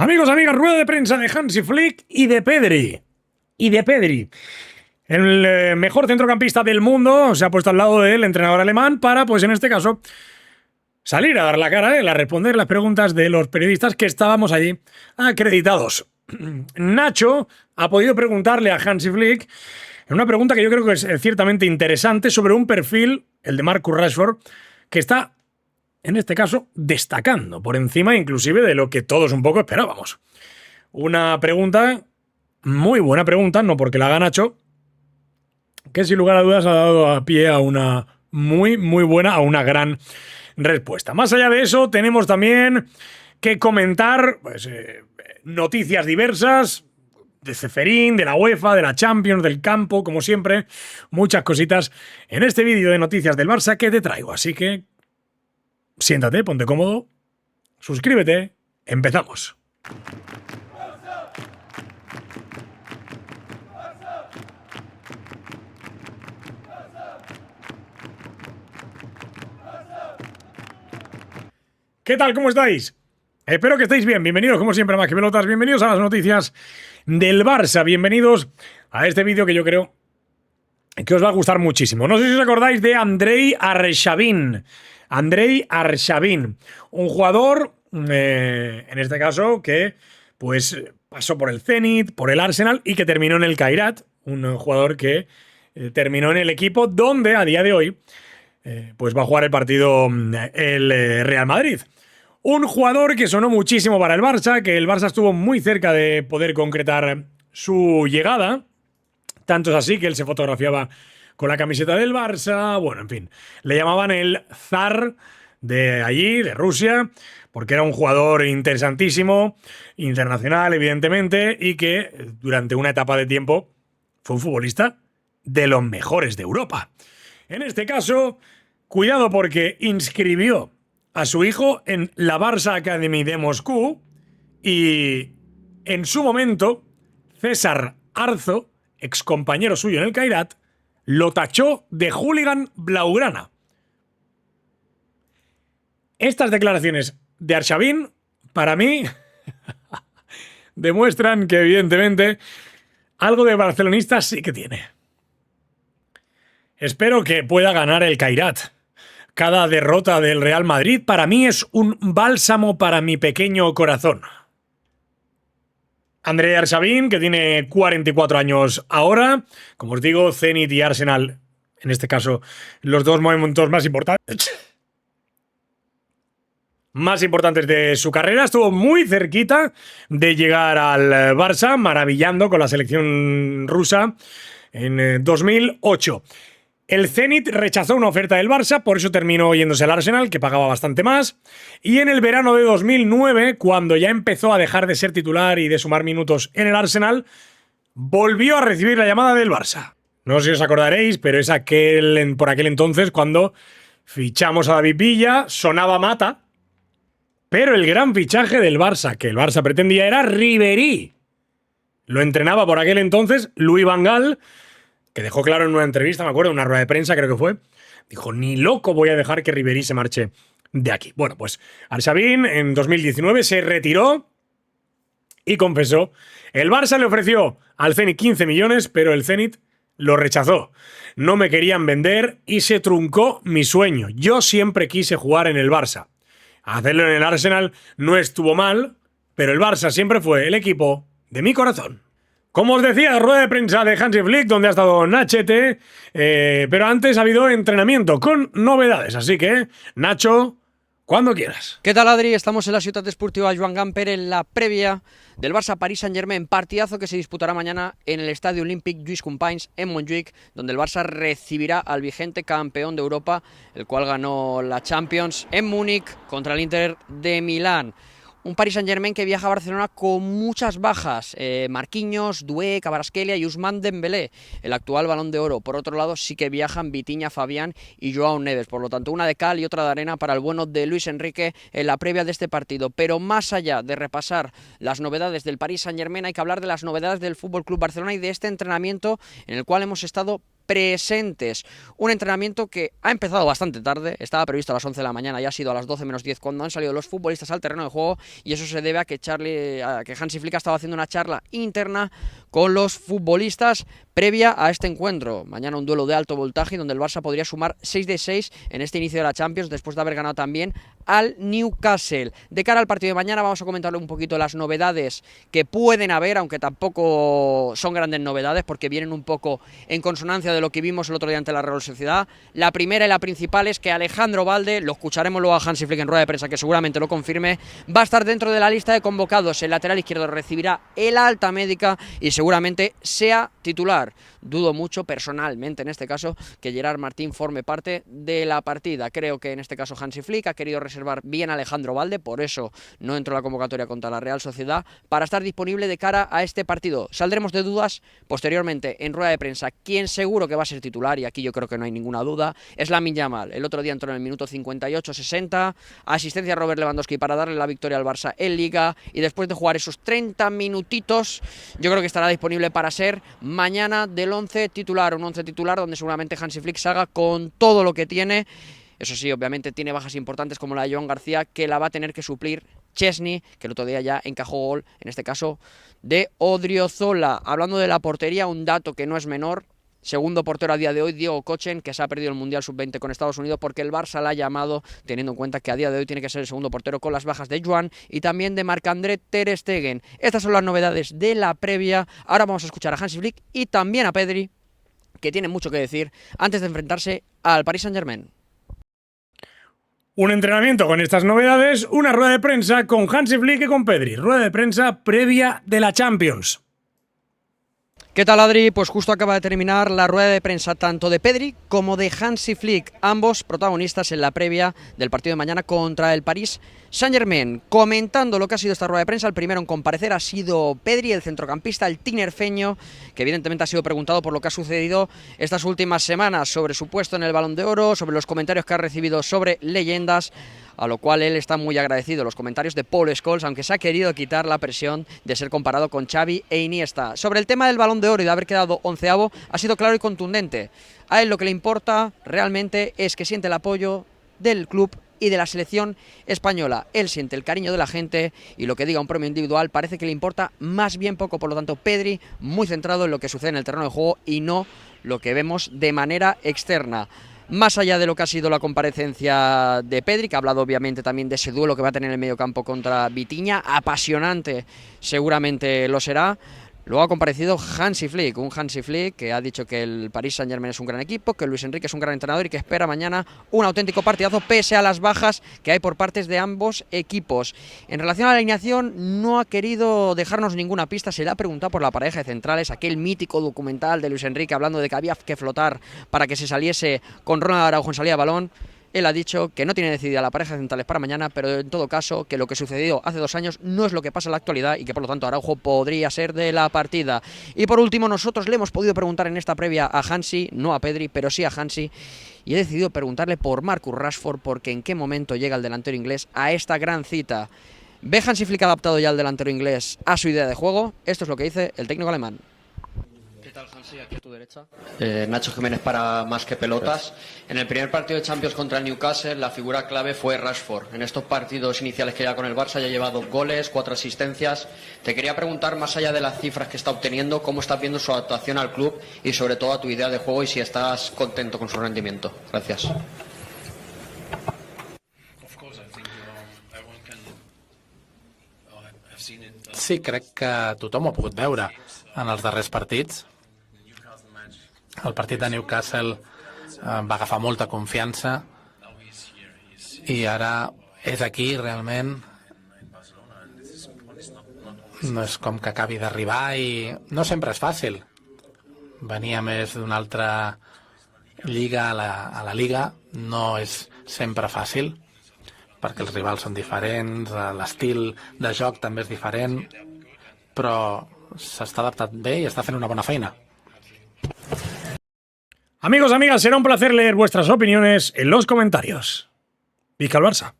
Amigos, amigas, rueda de prensa de Hansi Flick y de Pedri. El mejor centrocampista del mundo se ha puesto al lado del entrenador alemán para, pues en este caso, salir a dar la cara, a responder las preguntas de los periodistas que estábamos allí acreditados. Nacho ha podido preguntarle a Hansi Flick una pregunta que yo creo que es ciertamente interesante sobre un perfil, el de Marcus Rashford, que está, en este caso, destacando por encima inclusive de lo que todos un poco esperábamos. Una pregunta, muy buena pregunta, no porque la haga Nacho, que sin lugar a dudas ha dado a pie a una muy buena, a una gran respuesta. Más allá de eso, tenemos también que comentar pues, noticias diversas de Ceferín, de la UEFA, de la Champions, del campo, como siempre, muchas cositas en este vídeo de noticias del Barça que te traigo. Así que siéntate, ponte cómodo, suscríbete, empezamos. ¿Qué tal? ¿Cómo estáis? Espero que estéis bien. Bienvenidos, como siempre, a Más que Pelotas. Bienvenidos a las noticias del Barça. Bienvenidos a este vídeo que yo creo que os va a gustar muchísimo. No sé si os acordáis de Andrei Arshavin. Andrei Arshavin, un jugador, en este caso, que pues pasó por el Zenit, por el Arsenal y que terminó en el Kairat. Un jugador que terminó en el equipo donde a día de hoy pues va a jugar el partido el Real Madrid. Un jugador que sonó muchísimo para el Barça, que el Barça estuvo muy cerca de poder concretar su llegada. Tanto es así que él se fotografiaba con la camiseta del Barça. Bueno, en fin, le llamaban el zar de allí, de Rusia, porque era un jugador interesantísimo, internacional, evidentemente, y que durante una etapa de tiempo fue un futbolista de los mejores de Europa. En este caso, cuidado porque inscribió a su hijo en la Barça Academy de Moscú y en su momento César Arzo, excompañero suyo en el Kairat, lo tachó de hooligan blaugrana. Estas declaraciones de Arshavin, para mí, demuestran que evidentemente algo de barcelonista sí que tiene. Espero que pueda ganar el Kairat. Cada derrota del Real Madrid para mí es un bálsamo para mi pequeño corazón. Andrei Arshavin, que tiene 44 años ahora, como os digo, Zenit y Arsenal, en este caso, los dos momentos más importantes de su carrera. Estuvo muy cerquita de llegar al Barça, maravillando con la selección rusa en 2008. El Zenit rechazó una oferta del Barça, por eso terminó yéndose al Arsenal, que pagaba bastante más. Y en el verano de 2009, cuando ya empezó a dejar de ser titular y de sumar minutos en el Arsenal, volvió a recibir la llamada del Barça. No sé si os acordaréis, pero es por aquel entonces cuando fichamos a David Villa, sonaba Mata, pero el gran fichaje del Barça, que el Barça pretendía, era Ribéry. Lo entrenaba por aquel entonces Louis van Gaal, que dejó claro en una entrevista, me acuerdo, en una rueda de prensa creo que fue, dijo, ni loco voy a dejar que Ribéry se marche de aquí. Bueno, pues Arshavin en 2019 se retiró y confesó, el Barça le ofreció al Zenit 15 millones, pero el Zenit lo rechazó. No me querían vender y se truncó mi sueño. Yo siempre quise jugar en el Barça. Hacerlo en el Arsenal no estuvo mal, pero el Barça siempre fue el equipo de mi corazón. Como os decía, rueda de prensa de Hansi Flick, donde ha estado Nachete, pero antes ha habido entrenamiento con novedades, así que, Nacho, cuando quieras. ¿Qué tal, Adri? Estamos en la Ciutat Esportiva Joan Gamper en la previa del Barça Paris Saint-Germain, partidazo que se disputará mañana en el Estadio Olímpic Lluís Companys en Montjuïc, donde el Barça recibirá al vigente campeón de Europa, el cual ganó la Champions en Múnich contra el Inter de Milán. Un Paris Saint-Germain que viaja a Barcelona con muchas bajas. Marquinhos, Doué, Kvaratskhelia y Ousmane Dembélé, el actual Balón de Oro. Por otro lado, sí que viajan Vitinha, Fabián y Joao Neves. Por lo tanto, una de cal y otra de arena para el bueno de Luis Enrique en la previa de este partido. Pero más allá de repasar las novedades del Paris Saint-Germain, hay que hablar de las novedades del FC Barcelona y de este entrenamiento en el cual hemos estado presentes. Un entrenamiento que ha empezado bastante tarde, estaba previsto a las 11 de la mañana y ha sido a las 12 menos 10 cuando han salido los futbolistas al terreno de juego, y eso se debe a que Hansi Flick ha estado haciendo una charla interna con los futbolistas previa a este encuentro. Mañana un duelo de alto voltaje donde el Barça podría sumar 6 de 6 en este inicio de la Champions después de haber ganado también al Newcastle. De cara al partido de mañana vamos a comentarle un poquito las novedades que pueden haber, aunque tampoco son grandes novedades porque vienen un poco en consonancia de lo que vimos el otro día ante la Real Sociedad. La primera y la principal es que Alejandro Balde, lo escucharemos luego a Hansi Flick en rueda de prensa que seguramente lo confirme, va a estar dentro de la lista de convocados. El lateral izquierdo recibirá el alta médica y seguramente sea titular. Dudo mucho, personalmente en este caso, que Gerard Martín forme parte de la partida. Creo que en este caso Hansi Flick ha querido reservar bien a Alejandro Balde, por eso no entró a la convocatoria contra la Real Sociedad, para estar disponible de cara a este partido. Saldremos de dudas posteriormente en rueda de prensa. Quien seguro que va a ser titular, y aquí yo creo que no hay ninguna duda, es Lamine Yamal. El otro día entró en el minuto 58-60, asistencia a Robert Lewandowski para darle la victoria al Barça en Liga, y después de jugar esos 30 minutitos, yo creo que estará disponible para ser mañana del 11 titular, un 11 titular donde seguramente Hansi Flick salga con todo lo que tiene. Eso sí, obviamente tiene bajas importantes como la de Joan García, que la va a tener que suplir Chesney, que el otro día ya encajó gol, en este caso de Odriozola. Hablando de la portería, un dato que no es menor: segundo portero a día de hoy, Diego Kochen, que se ha perdido el Mundial Sub-20 con Estados Unidos porque el Barça la ha llamado, teniendo en cuenta que a día de hoy tiene que ser el segundo portero con las bajas de Joan y también de Marc-André ter Stegen. Estas son las novedades de la previa. Ahora vamos a escuchar a Hansi Flick y también a Pedri, que tiene mucho que decir antes de enfrentarse al Paris Saint-Germain. Un entrenamiento con estas novedades, una rueda de prensa con Hansi Flick y con Pedri. Rueda de prensa previa de la Champions. ¿Qué tal, Adri? Pues justo acaba de terminar la rueda de prensa tanto de Pedri como de Hansi Flick, ambos protagonistas en la previa del partido de mañana contra el Paris Saint-Germain. Comentando lo que ha sido esta rueda de prensa, el primero en comparecer ha sido Pedri, el centrocampista, el tinerfeño, que evidentemente ha sido preguntado por lo que ha sucedido estas últimas semanas sobre su puesto en el Balón de Oro, sobre los comentarios que ha recibido sobre leyendas, a lo cual él está muy agradecido. Los comentarios de Paul Scholes, aunque se ha querido quitar la presión de ser comparado con Xavi e Iniesta. Sobre el tema del Balón de Oro y de haber quedado 11avo, ha sido claro y contundente. A él lo que le importa realmente es que siente el apoyo del club y de la selección española. Él siente el cariño de la gente y lo que diga un premio individual parece que le importa más bien poco. Por lo tanto, Pedri muy centrado en lo que sucede en el terreno de juego y no lo que vemos de manera externa. Más allá de lo que ha sido la comparecencia de Pedri, que ha hablado obviamente también de ese duelo que va a tener en el mediocampo contra Vitinha, apasionante seguramente lo será. Luego ha comparecido Hansi Flick, un Hansi Flick que ha dicho que el Paris Saint-Germain es un gran equipo, que Luis Enrique es un gran entrenador y que espera mañana un auténtico partidazo pese a las bajas que hay por partes de ambos equipos. En relación a la alineación, no ha querido dejarnos ninguna pista. Se le ha preguntado por la pareja de centrales, aquel mítico documental de Luis Enrique hablando de que había que flotar para que se saliese con Ronald Araujo en salida de balón. Él ha dicho que no tiene decidida la pareja de centrales para mañana, pero en todo caso que lo que sucedió hace 2 años no es lo que pasa en la actualidad y que por lo tanto Araujo podría ser de la partida. Y por último, nosotros le hemos podido preguntar en esta previa a Hansi, no a Pedri, pero sí a Hansi, y he decidido preguntarle por Marcus Rashford, porque en qué momento llega el delantero inglés a esta gran cita. ¿Ve Hansi Flick adaptado ya al delantero inglés a su idea de juego? Esto es lo que dice el técnico alemán. ¿Qué tal, Hansi? Aquí a tu derecha. Nacho Jiménez para Más que Pelotas. En el primer partido de Champions contra el Newcastle, la figura clave fue Rashford. En estos partidos iniciales que lleva con el Barça ya lleva 2 goles, 4 asistencias. Te quería preguntar, más allá de las cifras que está obteniendo, cómo estás viendo su adaptación al club y sobre todo a tu idea de juego y si estás contento con su rendimiento. Gracias. Sí, crec que tothom ho ha pogut veure en els darrers partits. El partit de Newcastle va agafar molta confiança i ara és aquí realment. No és com que acabi d'arribar i no sempre és fàcil. Venia més d'una altra lliga a la Liga, no és sempre fàcil perquè els rivals són diferents, l'estil de joc també és diferent, però s'està adaptat bé i està fent una bona feina. Amigos, amigas, será un placer leer vuestras opiniones en los comentarios. ¡Viva el Barça!